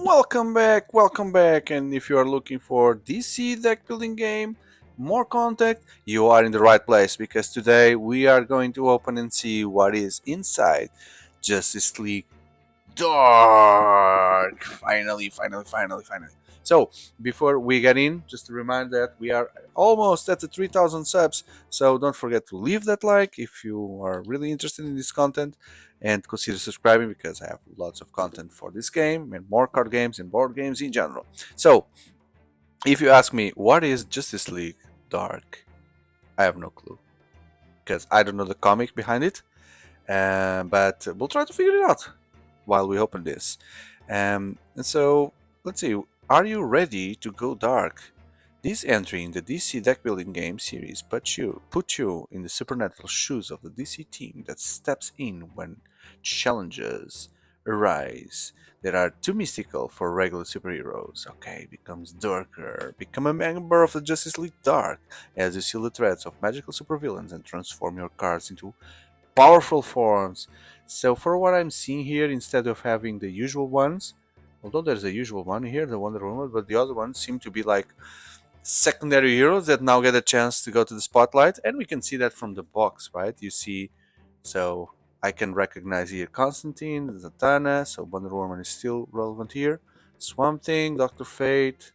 welcome back, and if you are looking for DC deck building game, more content, you are in the right place because today we are going to open and see what is inside Justice League Dark. Finally. So, before we get in, just a reminder that we are almost at the 3000 subs. So, don't forget to leave that like if you are really interested in this content and consider subscribing because I have lots of content for this game and more card games and board games in general. So, if you ask me what is Justice League Dark, I have no clue because I don't know the comic behind it, but we'll try to figure it out while we open this. And so, let's see, are you ready to go dark? This entry in the DC deck building game series put you in the supernatural shoes of the DC team that steps in when challenges arise that are too mystical for regular superheroes. Okay, becomes darker. Become a member of the Justice League Dark as you seal the threats of magical supervillains and transform your cards into powerful forms. So for what I'm seeing here, instead of having the usual ones, although there's a usual one here, the Wonder Woman, but the other ones seem to be like secondary heroes that now get a chance to go to the spotlight, and we can see that from the box, right? You see, so I can recognize here Constantine, Zatanna, so Wonder Woman is still relevant here. Swamp Thing, Doctor Fate,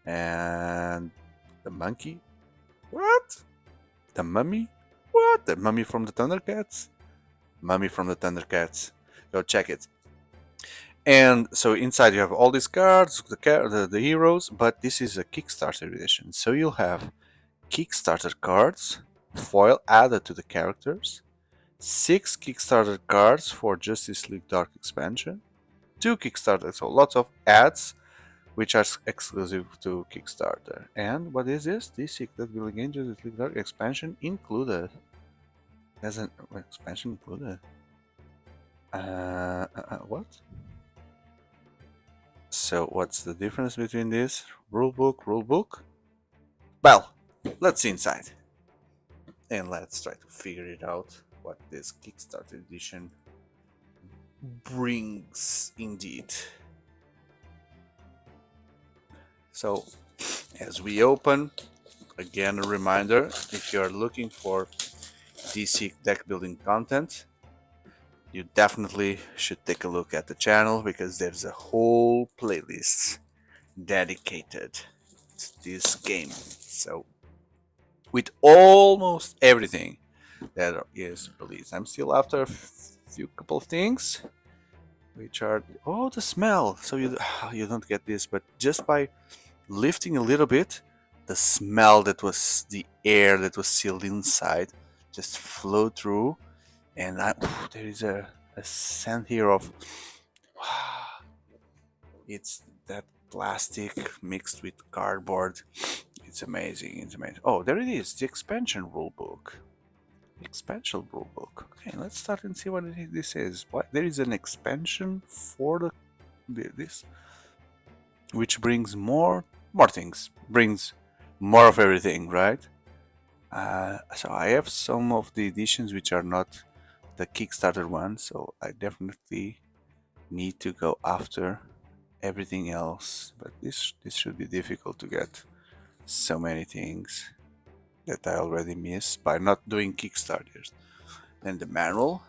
and the monkey. What? The mummy? What? The mummy from the Thundercats? Mummy from the Thundercats. Go check it. And so inside you have all these cards, the heroes, but this is a Kickstarter edition. So you'll have Kickstarter cards, foil added to the characters, 6 Kickstarter cards for Justice League Dark expansion, 2 Kickstarter, so lots of ads which are exclusive to Kickstarter. And what is this? This Secret Building Game Justice League Dark expansion included. There's an expansion included. What? So what's the difference between this rulebook? Well, let's see inside and let's try to figure it out what this Kickstarter edition brings indeed. So as we open, again a reminder, if you are looking for DC deck building content, you definitely should take a look at the channel because there's a whole playlist dedicated to this game. So with almost everything that is released. I'm still after a few couple of things which are the smell. So you don't get this, but just by lifting a little bit, the smell that was the air that was sealed inside just flowed through, and there is a scent here of it's that plastic mixed with cardboard. It's amazing. Oh, there it is, the expansion rulebook. Expansion rulebook. Okay, let's start and see what this is. What, there is an expansion for this, which brings more things. Brings more of everything, right? So I have some of the editions which are not the Kickstarter ones, so I definitely need to go after everything else. But this should be difficult to get so many things that I already missed by not doing Kickstarters. Then the manual.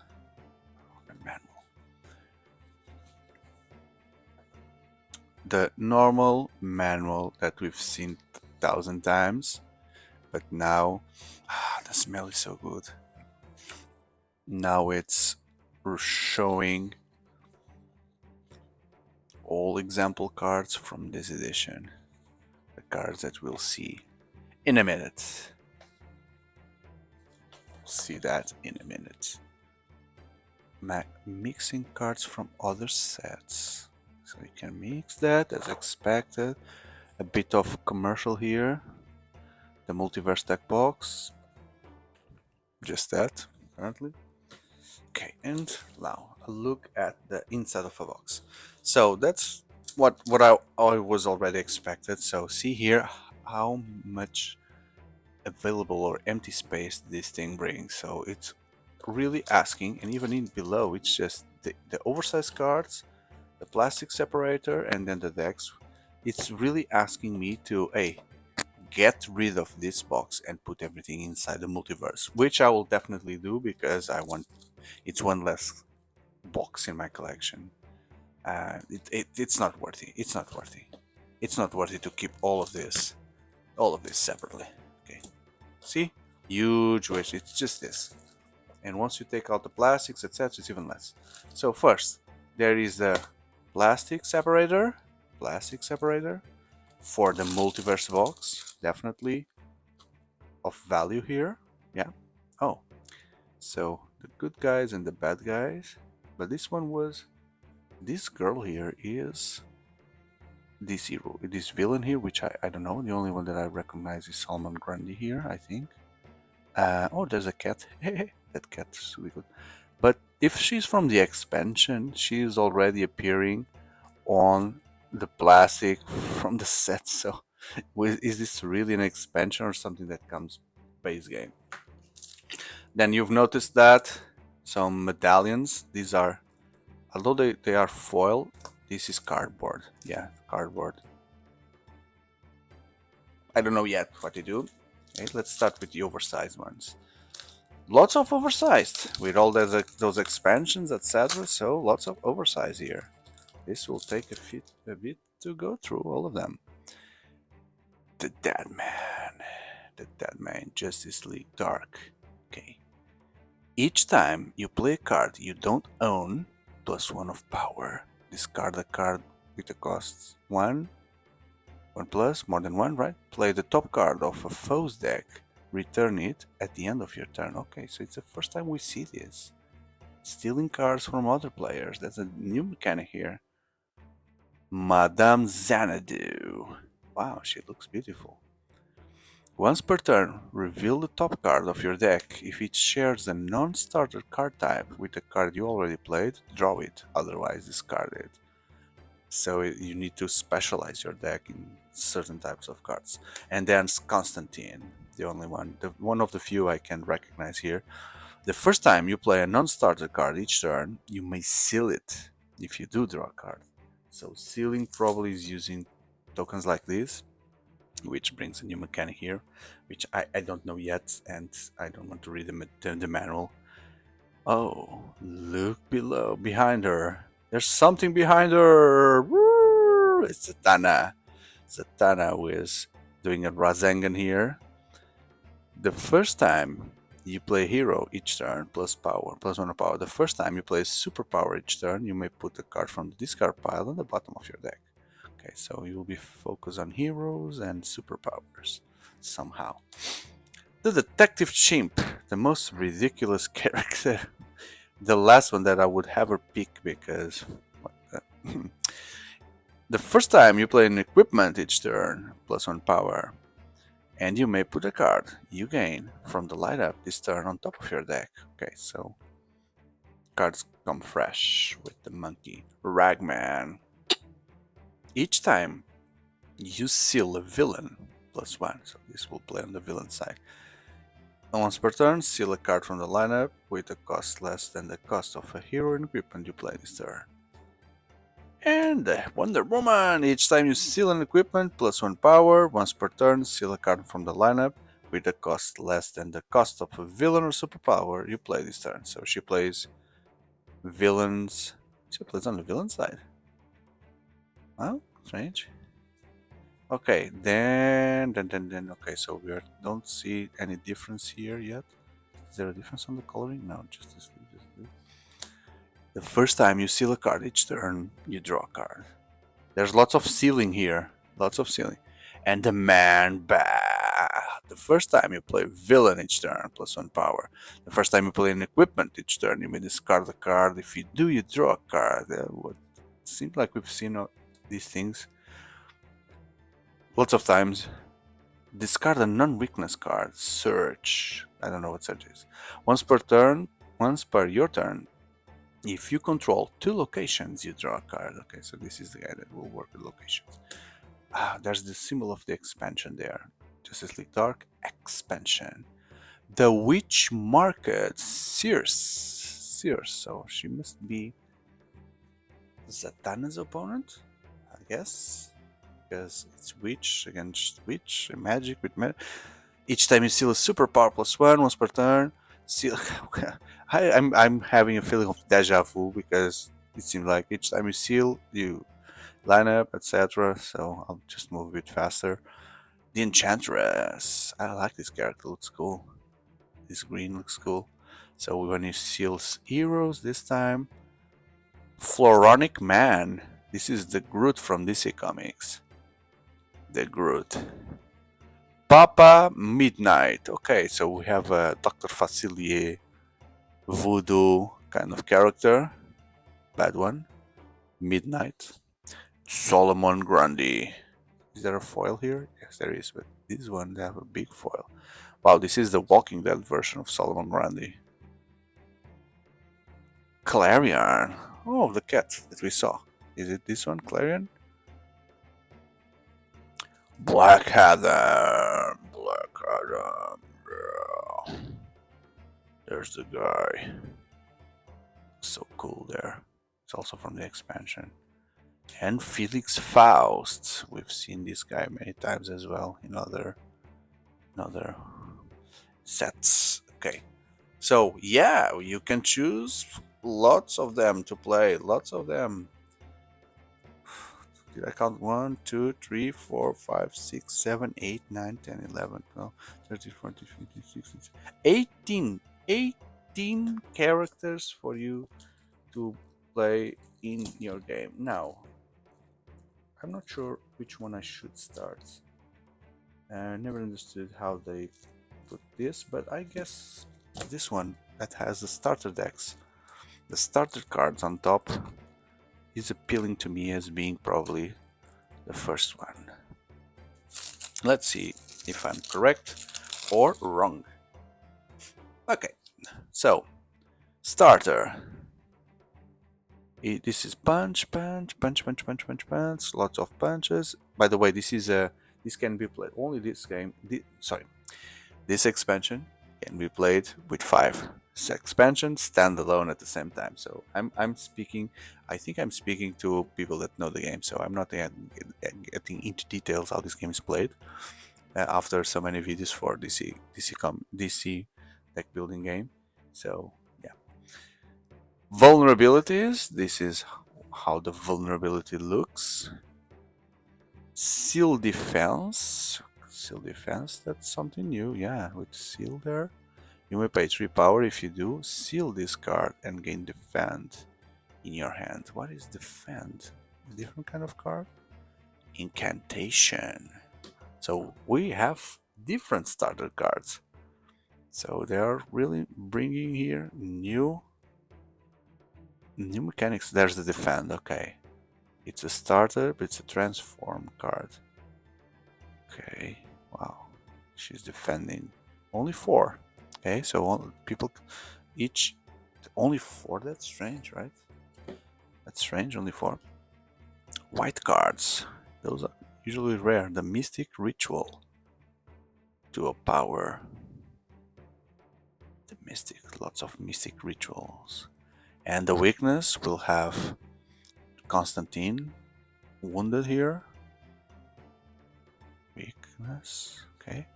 The normal manual that we've seen 1,000 times, but now the smell is so good. Now it's showing all example cards from this edition, the cards that we'll see in a minute. See that in a minute. Mixing cards from other sets, so you can mix that as expected. A bit of commercial here. The multiverse deck box, just that currently. Okay, and now a look at the inside of a box. So that's what I was already expected. So see here how much available or empty space this thing brings. So it's really asking, and even in below it's just the oversized cards the plastic separator, and then the decks. It's really asking me to, hey, get rid of this box and put everything inside the multiverse, which I will definitely do because I want it's one less box in my collection. It's not worthy. It's not worthy. It's not worthy to keep all of this separately. Okay, see, huge waste. It's just this, and once you take out the plastics, etc., it's even less. So first, there is the plastic separator for the multiverse box, definitely of value here. Yeah. Oh, so the good guys and the bad guys, but this girl here is this hero, this villain here, which I don't know. The only one that I recognize is Salman Grundy here, I think. Oh, there's a cat. That cat is really good. But if she's from the expansion, she is already appearing on the plastic from the set. So, is this really an expansion or something that comes base game? Then you've noticed that some medallions. These are, although they are foil, this is cardboard. Yeah, cardboard. I don't know yet what to do. Okay, let's start with the oversized ones. Lots of oversized with all those expansions, etc. So lots of oversize here. This will take a bit to go through all of them. The Dead Man, the Dead Man, Justice League Dark. Okay. Each time you play a card you don't own, +1 of power. Discard a card with the costs 1, 1 plus, more than 1, right? Play the top card of a foe's deck. Return it at the end of your turn. Okay, so it's the first time we see this. Stealing cards from other players. That's a new mechanic here. Madame Xanadu. Wow, she looks beautiful. Once per turn, reveal the top card of your deck. If it shares a non-starter card type with a card you already played, draw it, otherwise discard it. So you need to specialize your deck in certain types of cards. And then Constantine, the only one, one of the few I can recognize here. The first time you play a non-starter card each turn, you may seal it if you do draw a card. So sealing probably is using tokens like this, which brings a new mechanic here, which I don't know yet, and I don't want to read the manual. Oh, look below, behind her. There's something behind her. Woo! It's Zatanna. Zatanna who is doing a Rasengan here. The first time you play hero each turn, plus power, +1 of power. The first time you play superpower each turn, you may put a card from the discard pile on the bottom of your deck. Okay, so you will be focused on heroes and superpowers somehow. The Detective Chimp, the most ridiculous character. The last one that I would ever pick because the first time you play an equipment each turn, +1 power, and you may put a card you gain from the lineup this turn on top of your deck. Okay, so cards come fresh with the monkey. Ragman. Each time you seal a villain, +1, so this will play on the villain side. Once per turn, seal a card from the lineup with a cost less than the cost of a hero and equipment you play this turn. And Wonder Woman! Each time you seal an equipment, +1 power. Once per turn, seal a card from the lineup with a cost less than the cost of a villain or superpower you play this turn. So she plays villains. She plays on the villain side. Oh, strange. Okay, then, okay, so we don't see any difference here yet. Is there a difference on the coloring? No, just this. The first time you seal a card each turn, you draw a card. There's lots of sealing here, lots of sealing. And the man bat. The first time you play villain each turn, +1 power. The first time you play an equipment each turn, you may discard a card. If you do, you draw a card. What seems like we've seen these things lots of times. Discard a non-weakness card. Search. I don't know what search is. Once per your turn, if you control 2 locations, you draw a card. Okay, so this is the guy that will work with locations. There's the symbol of the expansion there. Justice League Dark expansion. The Witch Market. Sears. So she must be Zatanna's opponent, I guess, because it's witch against witch, magic with magic. Each time you steal a super power +1 once per turn. Steal. I'm having a feeling of deja vu because it seems like each time you steal, you line up, etc. So I'll just move a bit faster. The Enchantress. I like this character. Looks cool. This green looks cool. So when you steal heroes this time, Floronic Man. This is the Groot from DC Comics. The Groot. Papa Midnight. Okay, so we have a Dr. Facilier voodoo kind of character. Bad one. Midnight. Solomon Grundy. Is there a foil here? Yes, there is, but this one they have a big foil. Wow, this is the Walking Dead version of Solomon Grundy. Clarion. Oh, the cat that we saw. Is it this one, Clarion? Black Adam. Black Adam. Yeah. There's the guy. So cool there. It's also from the expansion. And Felix Faust. We've seen this guy many times as well in other sets. Okay. So yeah, you can choose lots of them to play. Lots of them. Did I count 1, 2, 3, 4, 5, 6, 7, 8, 9, 10, 11, 12, 13, 14, 15, 16, 18. 18 characters for you to play in your game. Now, I'm not sure which one I should start. I never understood how they put this, but I guess this one that has the starter decks, the starter cards on top, is appealing to me as being probably the first one. Let's see if I'm correct or wrong. Okay, so starter. This is punch, lots of punches. By the way, this can be played only this game. This expansion can be played with 5 expansions standalone at the same time. So I'm speaking. I think I'm speaking to people that know the game. So I'm not getting into details how this game is played. After so many videos for DC deck building game. So yeah. Vulnerabilities. This is how the vulnerability looks. Seal defense. Seal defense, that's something new. Yeah, with seal there. You may pay 3 power. If you do, seal this card and gain defend in your hand. What is defend? A different kind of card? Incantation. So we have different starter cards. So they are really bringing here new mechanics. There's the defend. Okay, it's a starter, but it's a transform card. Okay, wow, she's defending only 4. Okay, so people each only 4. That's strange, right? That's strange. Only 4 white cards. Those are usually rare. The Mystic Ritual. To a power. The Mystic. Lots of Mystic Rituals. And the weakness will have Constantine wounded here. Weakness. Okay.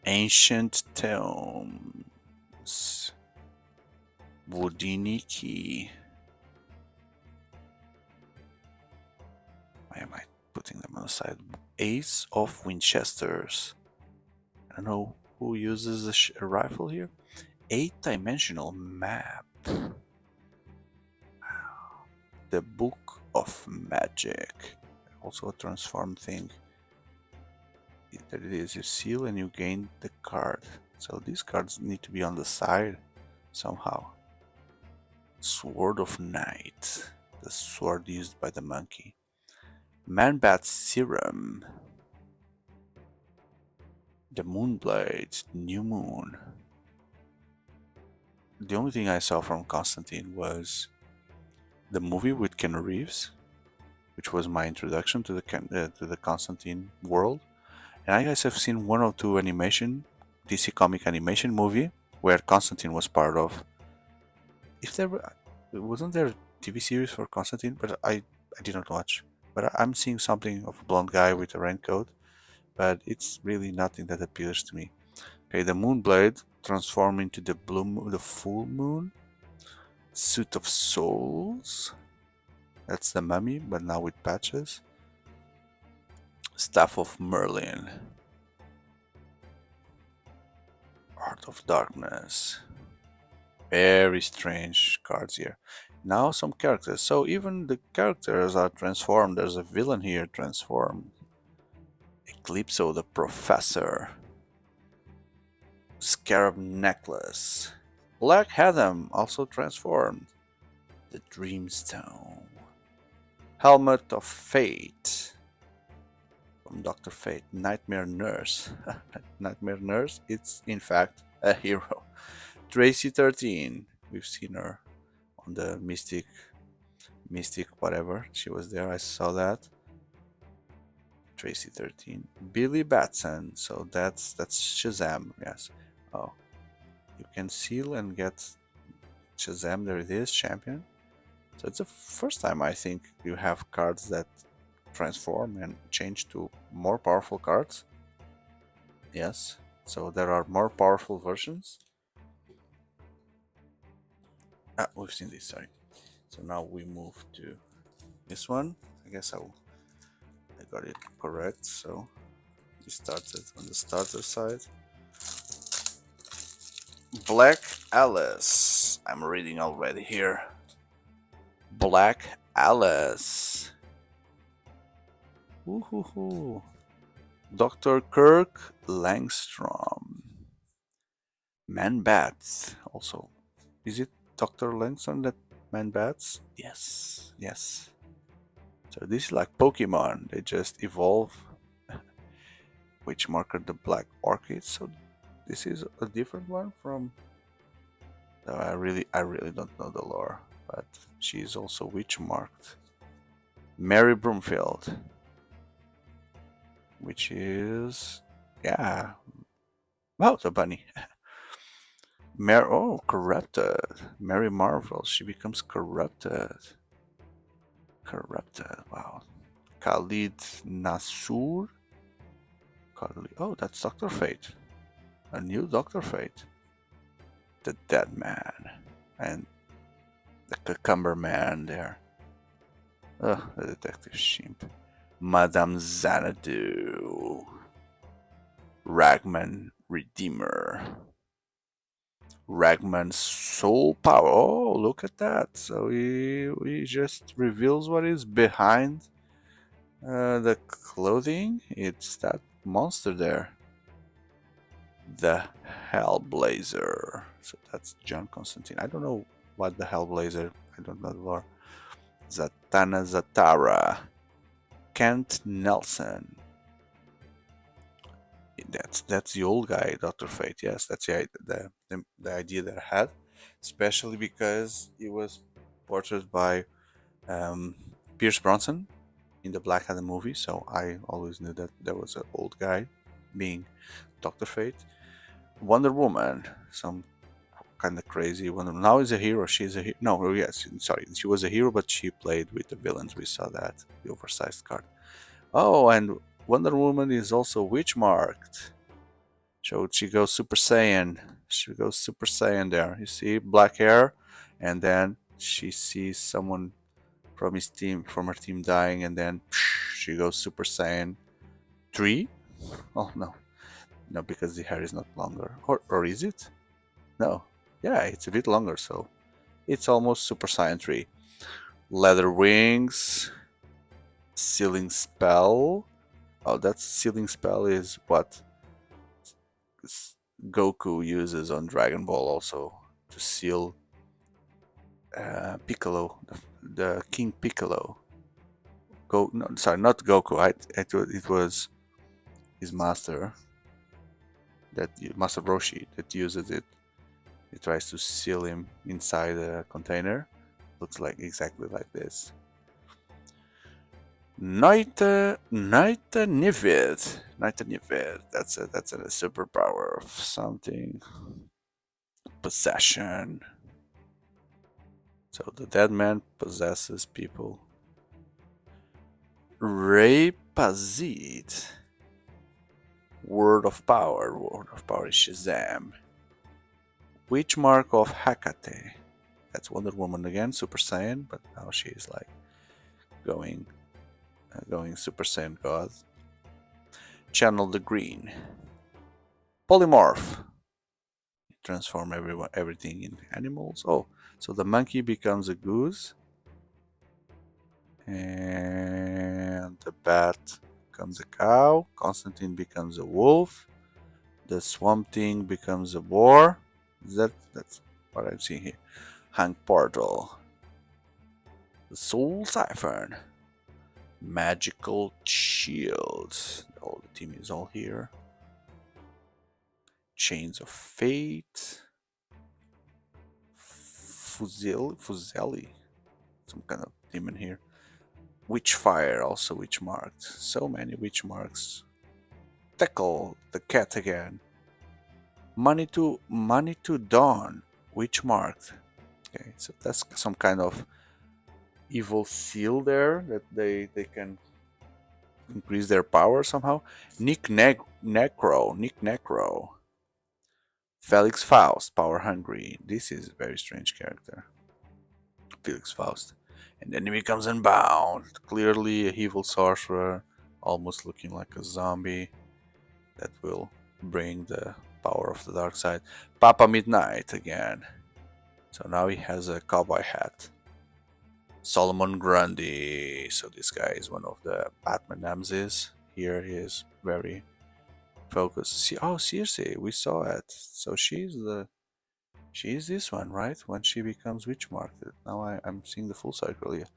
Ancient Tomes. Wodiniki. Why am I putting them on the side? Ace of Winchesters. I don't know who uses a rifle here. 8-dimensional map. The Book of Magic. Also a transform thing. There it is. You seal and you gain the card. So these cards need to be on the side somehow. Sword of Night. The sword used by the monkey. Manbat Serum. The Moonblade. New Moon. The only thing I saw from Constantine was the movie with Ken Reeves, which was my introduction to the Constantine world. And I guys have seen 1 or 2 DC comic animation movie where Constantine was part of. If there wasn't there a TV series for Constantine, but I I did not watch, but I'm seeing something of a blonde guy with a raincoat. But it's really nothing that appeals to me. Okay, the Moonblade transform into the the full moon. Suit of Souls. That's the mummy, but now with patches. Staff of Merlin. Heart of Darkness. Very strange cards here. Now some characters. So even the characters are transformed. There's a villain here transformed. Eclipso the Professor. Scarab Necklace. Black Adam also transformed. The Dreamstone. Helmet of Fate. From Dr. Fate. Nightmare Nurse. Nightmare Nurse, it's in fact a hero. Tracy 13. We've seen her on the Mystic whatever. She was there, I saw that. Tracy 13. Billy Batson. So that's Shazam, yes. Oh. You can seal and get Shazam, there it is, champion. So it's the first time I think you have cards that transform and change to more powerful cards. Yes. So there are more powerful versions. Ah, we've seen this, sorry. So now we move to this one. I guess I got it correct. So we started on the starter side. Black Alice. I'm reading already here. Black Alice. Woohoo! Dr. Kirk Langstrom. Man Bats. Also, is it Dr. Langstrom that Man Bats? Yes, yes. So this is like Pokemon. They just evolve. Which marker the Black Orchid. So this is a different one from. I really don't know the lore, but she is also witch marked. Mary Broomfield, which is yeah, wow, the bunny. Corrupted. Mary Marvel. She becomes corrupted. Corrupted. Wow. Khalid Nasur. Oh, that's Doctor Fate. A new Doctor Fate. The Dead Man and the Cucumber Man there. The Detective Shimp. Madame Xanadu. Ragman Redeemer. Ragman's soul power. Oh, look at that. So he just reveals what is behind the clothing. It's that monster there. The Hellblazer. So that's John Constantine. I don't know what the Hellblazer. I don't know the lore. Zatanna Zatara. Kent Nelson. That's the old guy, Doctor Fate. Yes, that's the idea that I had, especially because he was portrayed by um, Pierce Bronson in the Black Adam movie. So I always knew that there was an old guy being Doctor Fate. Wonder Woman, some kind of crazy Wonder. Now is a hero. She's a hero. No, yes, sorry, she was a hero, but she played with the villains. We saw that the oversized card. Oh, and Wonder Woman is also witch marked. So she goes Super Saiyan. She goes Super Saiyan there. You see black hair, and then she sees someone from his team, from her team dying, and then she goes Super Saiyan 3. Oh no, no, because the hair is not longer. Or is it? No. Yeah, it's a bit longer, so it's almost Super Saiyan 3. Leather wings, sealing spell. Oh, that sealing spell is what Goku uses on Dragon Ball also to seal Piccolo, the King Piccolo. No, sorry, not Goku. It was his master, Master Roshi, that uses it. He tries to seal him inside a container. Looks like exactly like this. Naita Nivid. Naita Nivid. That's a superpower of something. Possession. So the dead man possesses people. Repazit. Word of power is Shazam. Witch mark of Hecate. That's Wonder Woman again, Super Saiyan, but now she is like going, going Super Saiyan God. Channel the green. Polymorph. Transform everything in animals. Oh, so the monkey becomes a goose, and the bat becomes a cow. Constantine becomes a wolf. The swamp thing becomes a boar. That's what I'm seeing here. Hank Portal. The Soul Siphon. Magical Shield. Oh, the team is all here. Chains of Fate. Fuzelli. Some kind of demon here. Witchfire, also witch marked. So many witch marks. Tackle the cat again. Money to Dawn, witch marked. Okay, so that's some kind of evil seal there that they can increase their power somehow. Nick Necro. Felix Faust, power hungry. This is a very strange character. Felix Faust. And then he becomes unbound. Clearly a evil sorcerer, almost looking like a zombie that will bring the power of the dark side. Papa Midnight again. So now he has a cowboy hat. Solomon Grundy. So this guy is one of the Batman nemesis. Here he is very focused. See, oh, Circe, we saw it. So she's this one, right? When she becomes witch marked. Now I'm seeing the full cycle here.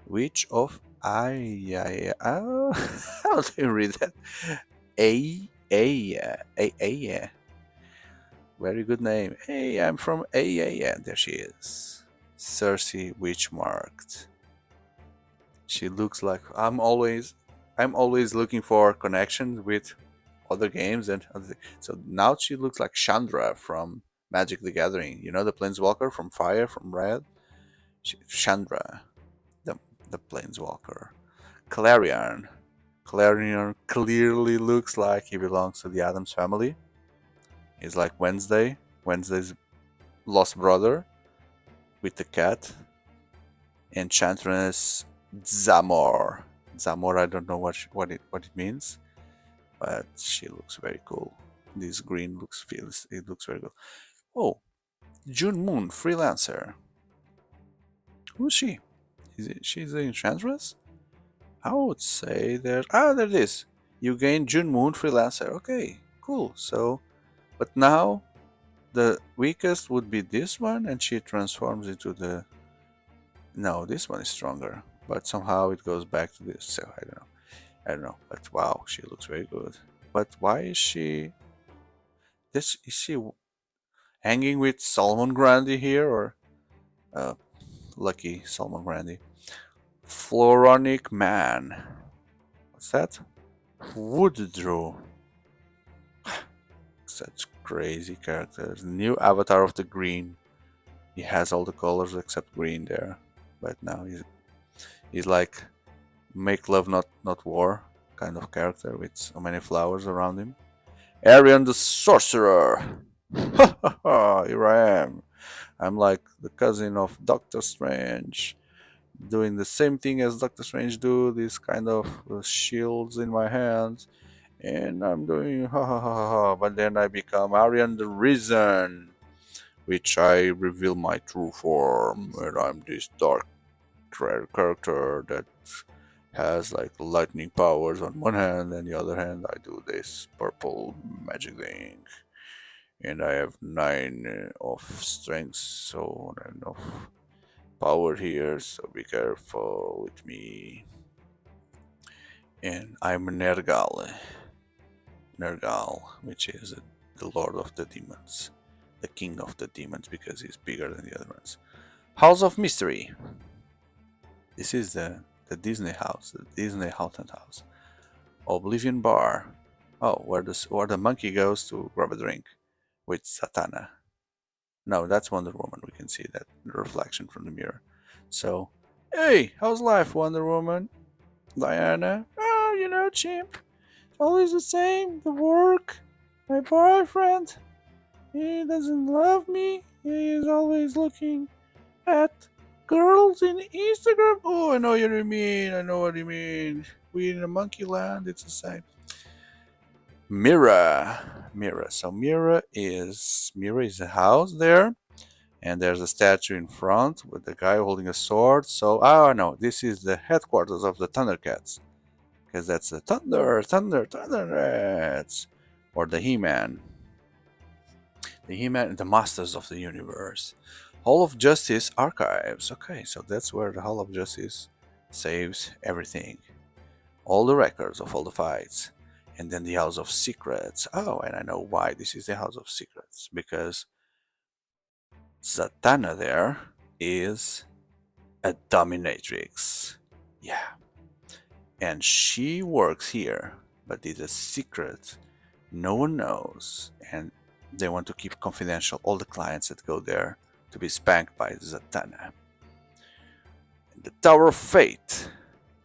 Witch of Aya. Oh, how do you read that? A. Very good name. Hey, I'm from A. There she is. Cersei witch marked. She looks like I'm always looking for connections with other games and so now she looks like Chandra from Magic the Gathering. You know the Planeswalker from Fire from Red. Chandra, the Planeswalker. Clarion. Clarion clearly looks like he belongs to the Adams family. He's like Wednesday's lost brother with the cat. Enchantress Zamor. Zamor, I don't know what it means, but she looks very cool. This green it looks very good. Oh, June Moon, freelancer. Who's she? She's the enchantress? I would say there. Ah, there it is. You gain June Moon freelancer. Okay, cool. So, but now the weakest would be this one, and she transforms into the. No, this one is stronger, but somehow it goes back to this. So I don't know. I don't know. But wow, she looks very good. But why is she? This is she hanging with Solomon Grundy here, or uh, lucky Solomon Grundy? Floronic Man. What's that? Woodrow. Such crazy characters. New avatar of the green. He has all the colors except green there. But now he's like make love not war kind of character with so many flowers around him. Arian the sorcerer. Here I am. I'm like the cousin of Doctor Strange, doing the same thing as Doctor Strange do. These kind of shields in my hands, and I'm doing ha ha ha ha ha. But then I become Arian the Risen, which I reveal my true form, and I'm this dark character that has like lightning powers on one hand, and the other hand I do this purple magic thing, and I have 9 of strength, so enough power here. So be careful with me. And I'm Nergal, which is the Lord of the Demons, the King of the Demons, because he's bigger than the other ones. House of Mystery. This is the Disney house, the Disney haunted house. Oblivion Bar. Oh, where the monkey goes to grab a drink with Zatanna. No, that's Wonder Woman. We can see that reflection from the mirror. So, hey, how's life, Wonder Woman? Diana. Oh, chimp. Always the same. The work. My boyfriend. He doesn't love me. He is always looking at girls in Instagram. Oh, I know what you mean. I know what you mean. We in a monkey land. It's the same. Mira. So Mira is a house there, and there's a statue in front with the guy holding a sword. So oh no, this is the headquarters of the Thundercats, because that's the Thundercats, or the He-Man, the Masters of the Universe. Hall of Justice archives. Okay, so that's where the Hall of Justice saves everything, all the records of all the fights. And then the House of Secrets. Oh, and I know why this is the House of Secrets, because Zatanna there is a dominatrix. Yeah. And she works here, but it's a secret. No one knows. And they want to keep confidential all the clients that go there to be spanked by Zatanna. And the Tower of Fate.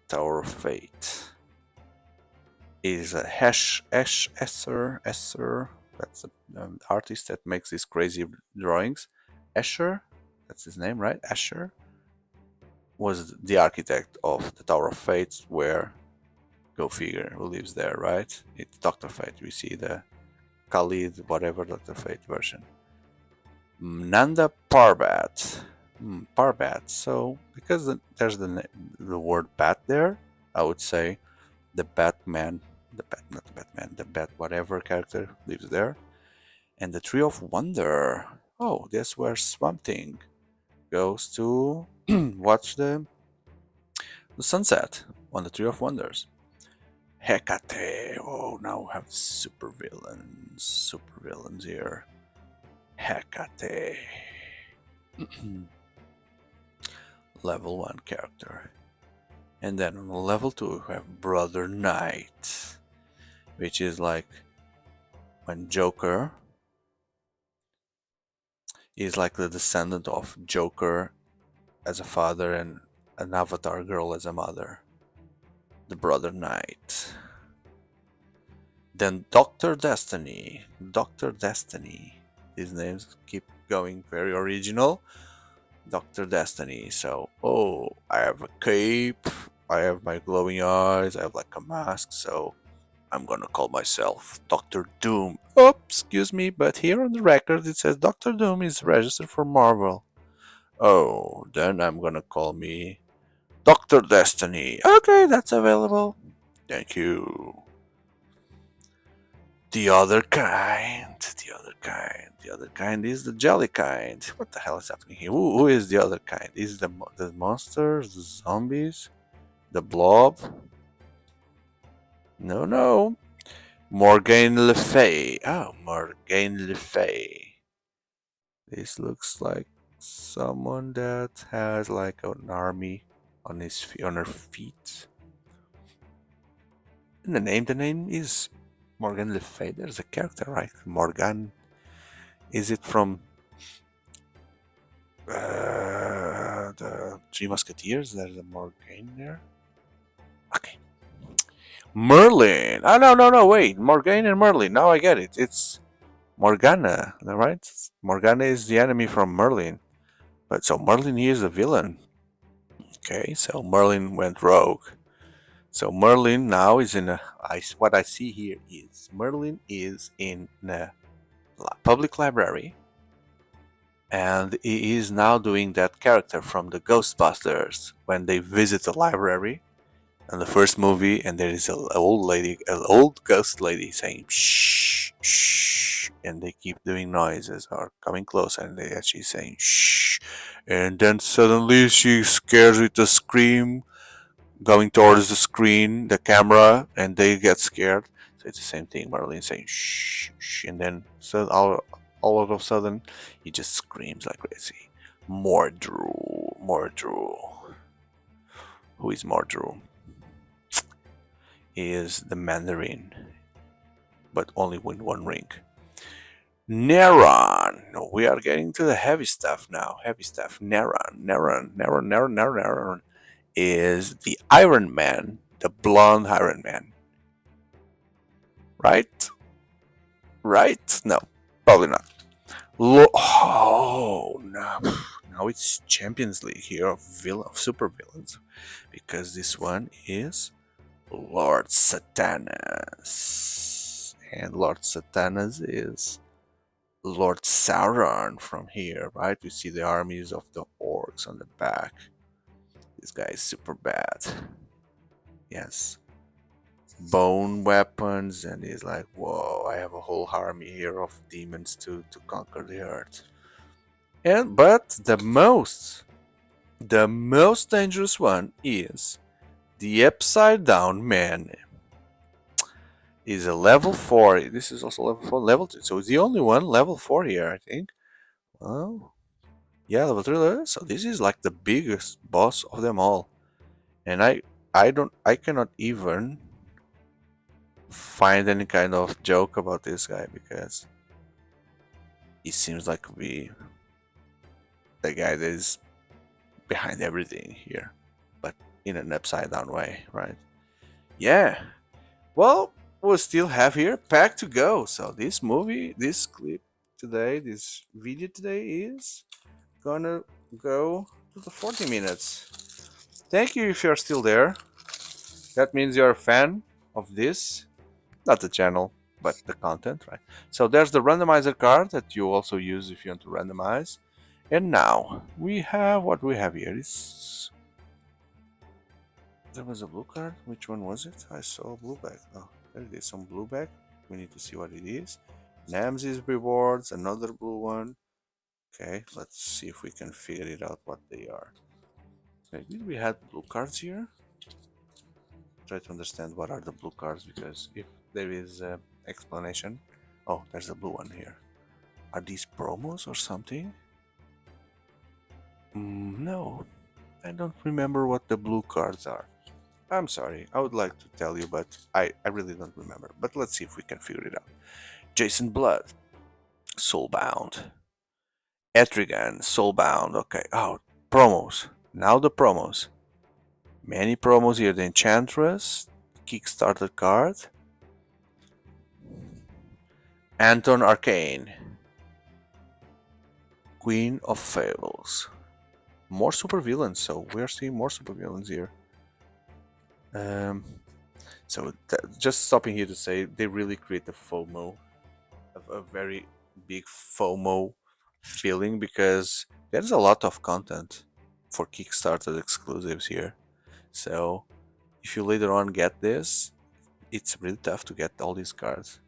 Tower of Fate is a Esser. That's the artist that makes these crazy drawings. Escher, that's his name, right? Escher was the architect of the Tower of Fate, where go figure who lives there, right? It's Doctor Fate. We see the Khalid, whatever Doctor Fate version. Nanda Parbat. Parbat. So because there's the word bat there, I would say the Batman, not the Batman, the Bat whatever character lives there. And the Tree of Wonder. Oh, that's where Swamp Thing goes to watch the sunset on the Tree of Wonders. Hecate. Oh, now we have super villains. Super villains here. Hecate. Level 1 character. And then on level 2 we have Brother Knight, which is like when Joker is like the descendant of Joker as a father and an avatar girl as a mother. The Brother Knight. Then Dr. Destiny. Dr. Destiny. These names keep going very original. Dr. Destiny. So, oh, I have a cape, I have my glowing eyes, I have like a mask, so I'm gonna call myself Dr. Doom. Oh, excuse me, but here on the record it says Dr. Doom is registered for Marvel. Oh, then I'm gonna call me Dr. Destiny. Okay, that's available. Thank you. The other kind. The other kind is the jelly kind. What the hell is happening here? Who is the other kind? Is the monsters, the zombies, the blob? No, no. Morgaine Le Fay. Oh, Morgaine Le Fay. This looks like someone that has like an army on her feet. And the name is Morgan Le Fay. There's a character, right? Morgan. Is it from the Three Musketeers? There's a Morgaine there. Okay. Merlin. Oh, no. Wait. Morgaine and Merlin. Now I get it. It's Morgana, right? Morgana is the enemy from Merlin. But so Merlin here is the villain. Okay, so Merlin went rogue. So Merlin now is in what I see here is Merlin is in a public library, and he is now doing that character from the Ghostbusters when they visit the library in the first movie, and there is an old ghost lady saying shh, shh, and they keep doing noises or coming close, and she's saying shh, and then suddenly she scares with a scream going towards the screen, the camera, and they get scared. So it's the same thing. Merlin saying shh, shh, and then so all of a sudden he just screams like crazy. Mordru. Who is Mordru? He is the Mandarin, but only with one ring. Neron. We are getting to the heavy stuff now. Heavy stuff. Neron is the Iron Man the blonde Iron Man. Right? Right? No, probably not. Oh no! Now it's Champions League here of super villains, because this one is Lord Zatanna's, and Lord Zatanna's is Lord Sauron from here, right? You see the armies of the orcs on the back. This guy is super bad. Yes, bone weapons, and he's like, whoa, I have a whole army here of demons to conquer the earth. And but the most dangerous one is the upside down man. Is a level 4. This is also level 4, level 2. So it's the only one level 4 here, I think. Well, yeah, level 3 level. So this is like the biggest boss of them all. And I cannot even find any kind of joke about this guy, because he seems like to be the guy that is behind everything here, but in an upside down way, right? Yeah. Well, we'll still have here pack to go. So this movie, this clip today, this video today is gonna go to the 40 minutes. Thank you if you're still there. That means you're a fan of this, not the channel, but the content, right? So there's the randomizer card that you also use if you want to randomize. And now we have what we have here. There was a blue card. Which one was it? I saw a blue bag. Oh, there it is. Some blue bag. We need to see what it is. Names's rewards. Another blue one. Okay, let's see if we can figure it out what they are. Okay, did we have blue cards here? Try to understand what are the blue cards, because if there is an explanation. Oh, there's a blue one here. Are these promos or something? No, I don't remember what the blue cards are. I'm sorry, I would like to tell you, but I really don't remember. But let's see if we can figure it out. Jason Blood, Soulbound. Etrigan, Soulbound. Okay, oh, promos. Now the promos. Many promos here. The Enchantress, Kickstarter card. Anton Arcane, Queen of Fables. More supervillains, so we're seeing more supervillains here. Um, so just stopping here to say, they really create the FOMO, a very big FOMO feeling, because there's a lot of content for Kickstarter exclusives here. So if you later on get this, it's really tough to get all these cards.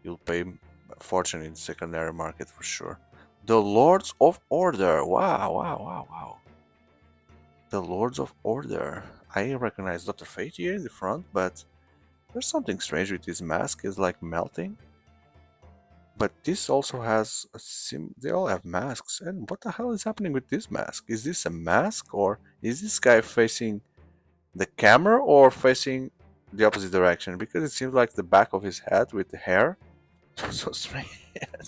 You'll pay a fortune in the secondary market for sure. The Lords of Order. Wow, wow, wow, wow. The Lords of Order. I recognize Dr. Fate here in the front, but there's something strange with this mask. It's like melting. But this also has a they all have masks. And what the hell is happening with this mask? Is this a mask, or is this guy facing the camera or facing the opposite direction? Because it seems like the back of his head with the hair. So strange.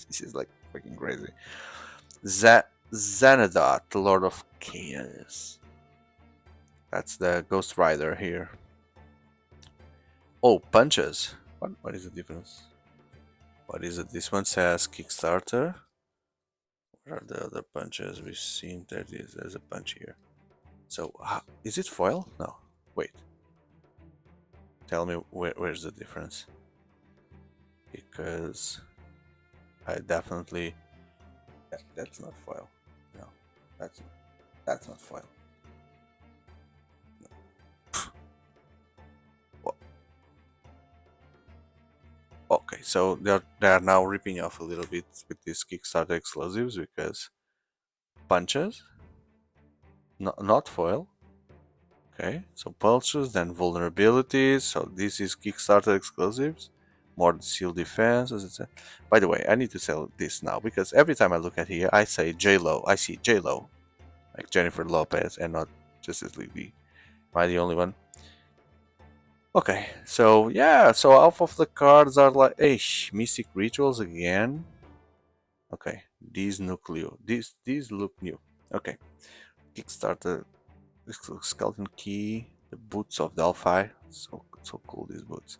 This is like freaking crazy. Xanadot, the Lord of Chaos. That's the Ghost Rider here. Oh, punches. What is the difference? What is it? This one says Kickstarter. What are the other punches we've seen? There's a punch here. So, is it foil? No. Wait. Tell me where's the difference? Because I definitely... that's not foil. No, that's not foil. Okay, so they're now ripping off a little bit with these Kickstarter exclusives, because punches, not foil. Okay, so punches, then vulnerabilities. So this is Kickstarter exclusives, more seal defense, as it said. By the way, I need to sell this now, because every time I look at here, I say J Lo. I see J Lo, like Jennifer Lopez, and not Justice League. Am I the only one? Okay, so yeah, so half of the cards are like, Mystic Rituals again. Okay, these look new. Okay, Kickstarter, Skeleton Key, The boots of Delphi. So cool these boots.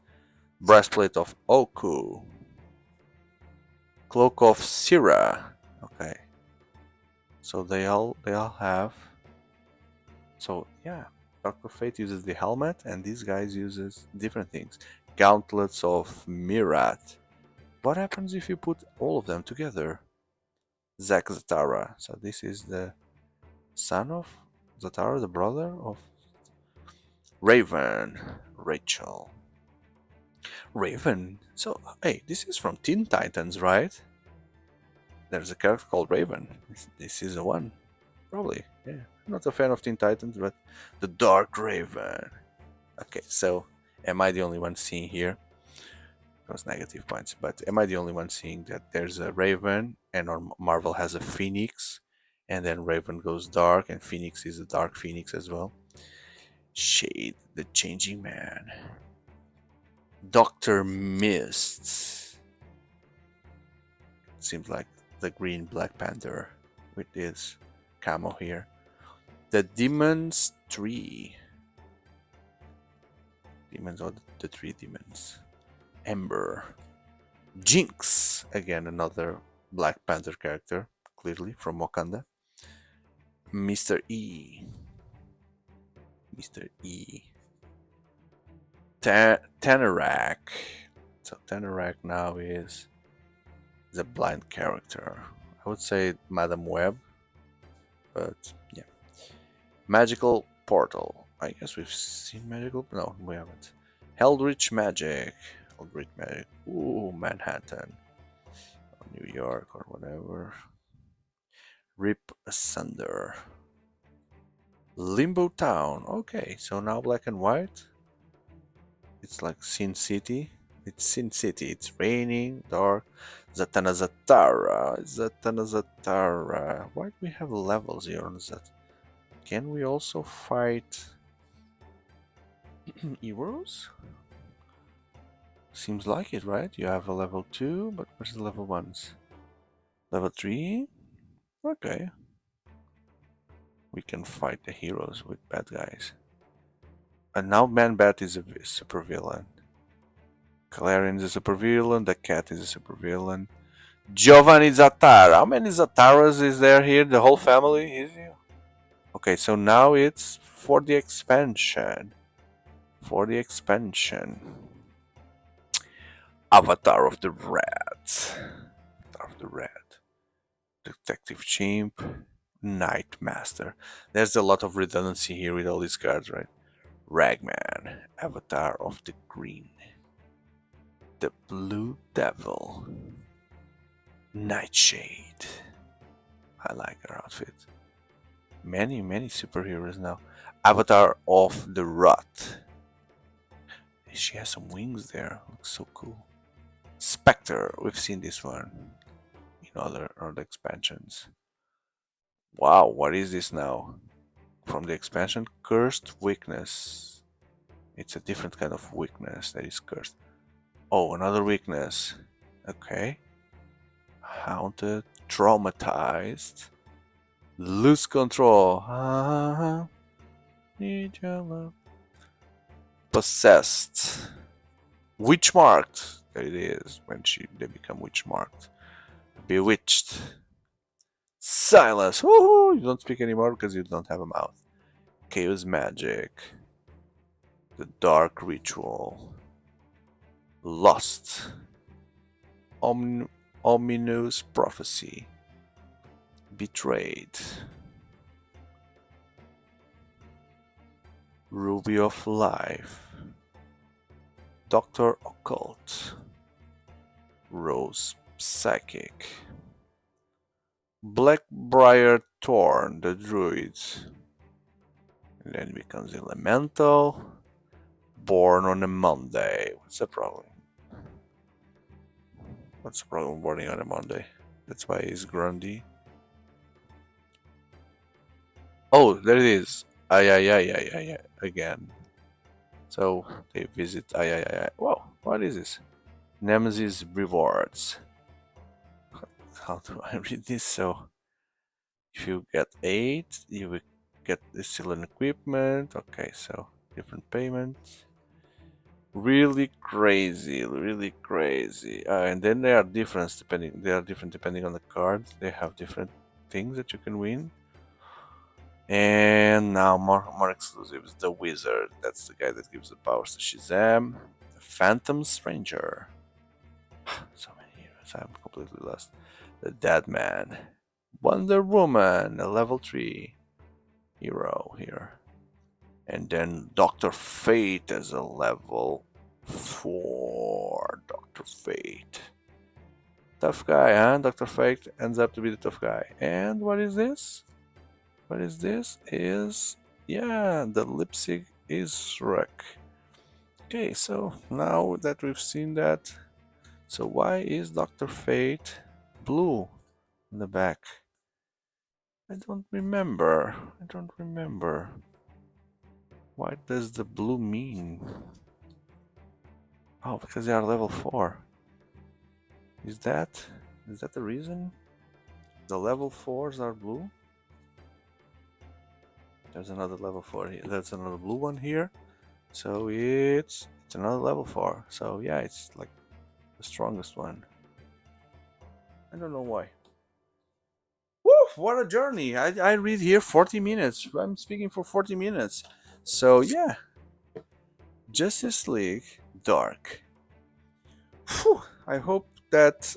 Breastplate of Oku. Cloak of Sira. Okay. So they all have. So yeah, Doctor Fate uses the helmet, and these guys uses different things. Gauntlets of Mirat. What happens if you put all of them together? Zatanna. So this is the son of Zatanna, the brother of Raven. Rachel. Raven. So hey, this is from Teen Titans, right? There's a character called Raven. This is the one. Probably. Yeah. I'm not a fan of Teen Titans, but the Dark Raven. Okay, so am I the only one seeing here? Those negative points, but am I the only one seeing that there's a Raven and on Marvel has a Phoenix, and then Raven goes dark, and Phoenix is a Dark Phoenix as well? Shade, the Changing Man. Doctor Mist. Seems like the Green Black Panther with this camo here. The Demons Tree. Demons or the three demons. Ember. Jinx. Again, another Black Panther character, clearly from Wakanda. Mr. E. Mr. E. Tanarak. So Tanarak now is the blind character. I would say Madam Web, but yeah. Magical Portal. I guess we've seen Magical. No, we haven't. Eldritch Magic. Eldritch Magic. Ooh, Manhattan. Or New York or whatever. Rip Asunder. Limbo Town. Okay, so now black and white. It's like Sin City. It's Sin City. It's raining, dark. Zatanna Zatara. Zatanna Zatara. Why do we have levels here on Zat? Can we also fight heroes? Seems like it, right? You have a level 2, but where's the level 1s? Level 3? Okay. We can fight the heroes with bad guys. And now Man Bat is a super villain. Clarion is a super villain. The cat is a super villain. Giovanni Zatara. How many Zataras is there here? The whole family is here. Okay, so now it's for the expansion. For the expansion. Avatar of the Rat. Avatar of the Rat. Detective Chimp. Night Master. There's a lot of redundancy here with all these cards, right? Ragman. Avatar of the Green. The Blue Devil. Nightshade. I like her outfit. Many superheroes now. Avatar of the Rot. She has some wings there. Looks so cool. Spectre. We've seen this one in other expansions. Wow, what is this now? From the expansion, Cursed Weakness. It's a different kind of weakness that is cursed. Oh, another weakness. Okay. Haunted, traumatized, lose control. Need your love. Possessed, witch marked. There it is when they become witch marked. Bewitched. Silence. Woohoo! You don't speak anymore because you don't have a mouth. Chaos magic. The dark ritual. Lost. Ominous prophecy. Betrayed. Ruby of Life. Doctor Occult. Rose Psychic. Blackbriar Thorn, the druid. And then becomes Elemental. Born on a Monday. What's the problem? What's the problem born on a Monday? That's why he's Grundy. Oh, there it is. Ay, again. So they visit ay. Whoa, what is this? Nemesis rewards. How do I read this? So if you get 8, you will get the cylinder equipment. Okay, so different payments. Really crazy, really crazy. And then they are different depending. They are different depending on the cards. They have different things that you can win. And now more exclusives. The Wizard. That's the guy that gives the powers to Shazam. Phantom Stranger. So many heroes. I'm completely lost. The Dead Man. Wonder Woman. A level 3 hero here. And then Doctor Fate as a level 4. Doctor Fate. Tough guy, huh? Doctor Fate ends up to be the tough guy. And what is this? What is this? Yeah, the Leipzig is wreck. Okay, so now that we've seen that, so why is Doctor Fate blue in the back? I don't remember. I don't remember. What does the blue mean? Oh, because they are level 4. Is that the reason? The level 4s are blue? There's another level 4 here. There's another blue one here. So it's another level 4. So yeah, it's like the strongest one. I don't know why. Woo! What a journey! I read here 40 minutes. I'm speaking for 40 minutes. So yeah, Justice League Dark. Whew, I hope that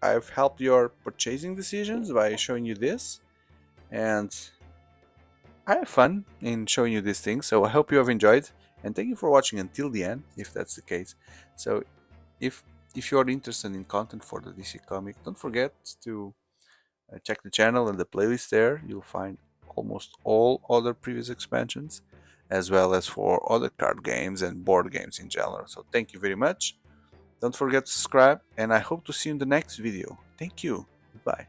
I've helped your purchasing decisions by showing you this, and I have fun in showing you these things. So I hope you have enjoyed, and thank you for watching until the end, if that's the case. So if you are interested in content for the DC comic, don't forget to check the channel and the playlist there. You'll find almost all other previous expansions, as well as for other card games and board games in general. So thank you very much. Don't forget to subscribe, and I hope to see you in the next video. Thank you. Goodbye.